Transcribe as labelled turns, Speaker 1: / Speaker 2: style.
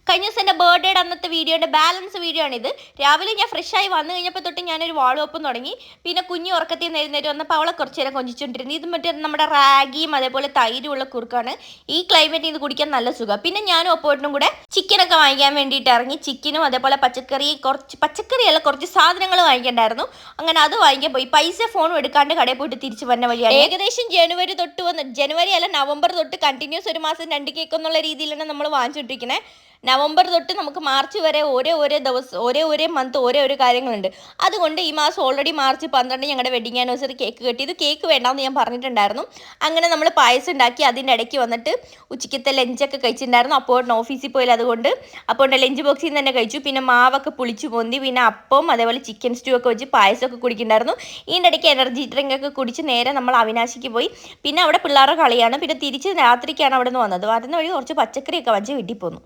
Speaker 1: കഴിഞ്ഞ ദിവസം എൻ്റെ ബർത്ത്ഡേയുടെ അന്നത്തെ വീഡിയോയുടെ ബാലൻസ് വീഡിയോ ആണിത്. രാവിലെ ഞാൻ ഫ്രഷായി വന്നു കഴിഞ്ഞപ്പോൾ തൊട്ട് ഞാനൊരു വാളുവെപ്പം തുടങ്ങി. പിന്നെ കുഞ്ഞു ഉറക്കത്തിൽ നിന്ന് എഴുന്നേറ്റ് വന്നപ്പോൾ അവളെ കുറച്ച് നേരം കൊഞ്ചിച്ചുകൊണ്ടിരുന്നു. ഇത് മറ്റേ നമ്മുടെ റാഗിയും അതേപോലെ തൈരുമുള്ള കുറുക്കാണ്. ഈ ക്ലൈമറ്റിൽ ഇത് കുടിക്കാൻ നല്ല സുഖം. പിന്നെ ഞാനും ഒപ്പോട്ടും കൂടെ ചിക്കനൊക്കെ വാങ്ങിക്കാൻ വേണ്ടിയിട്ട് ഇറങ്ങി. ചിക്കനും അതേപോലെ പച്ചക്കറിയല്ല കുറച്ച് സാധനങ്ങൾ വാങ്ങിക്കണ്ടായിരുന്നു. അങ്ങനെ അത് വാങ്ങിക്കാൻ പോയി. പൈസ ഫോണും എടുക്കാണ്ട് കടയിൽ പോയിട്ട് തിരിച്ച് വന്ന വഴിയാണ്. ഏകദേശം ജനുവരി അല്ല നവംബർ തൊട്ട് കണ്ടിന്യൂസ് ഒരു മാസം 2 കേക്ക് എന്നുള്ള രീതിയിലാണ് നമ്മൾ വാങ്ങിച്ചുകൊണ്ടിരിക്കുന്നത്. നവംബർ തൊട്ട് നമുക്ക് മാർച്ച് വരെ ഓരോ ദിവസം ഓരോ മന്ത് ഓരോ കാര്യങ്ങളുണ്ട്. അതുകൊണ്ട് ഈ മാസം ഓൾറെഡി മാർച്ച് 12 ഞങ്ങളുടെ വെഡിങ് ആനിവേഴ്സറി കേക്ക് കെട്ടിയത്. കേക്ക് വേണ്ടാമെന്ന് ഞാൻ പറഞ്ഞിട്ടുണ്ടായിരുന്നു. അങ്ങനെ നമ്മൾ പായസം ഉണ്ടാക്കി. അതിൻ്റെ ഇടയ്ക്ക് വന്നിട്ട് ഉച്ചയ്ക്കത്തെ ലഞ്ചൊക്കെ കഴിച്ചിട്ടുണ്ടായിരുന്നു. അപ്പോൾ ഓഫീസിൽ പോയില്ല, അതുകൊണ്ട് അപ്പോൾ ലഞ്ച് ബോക്സിൽ നിന്ന് തന്നെ കഴിച്ചു. പിന്നെ മാവൊക്കെ പുളിച്ചു പൊന്തി, പിന്നെ അപ്പം അതേപോലെ ചിക്കൻ സ്റ്റൂ ഒക്കെ വെച്ച് പായസമൊക്കെ കുടിക്കുന്നുണ്ടായിരുന്നു. ഇതിൻ്റെ ഇടയ്ക്ക് എനർജി ഡ്രിങ്ക് ഒക്കെ കുടിച്ച് നേരെ നമ്മൾ അവിനാശിക്ക് പോയി. പിന്നെ അവിടെ പിള്ളേരുടെ കളിയാണ്. പിന്നെ തിരിച്ച് രാത്രിക്കാണ് അവിടെ നിന്ന് വന്നത്. വരുന്ന വഴി കുറച്ച് പച്ചക്കറിയൊക്കെ വെച്ച് വീട്ടിൽ പോന്നു.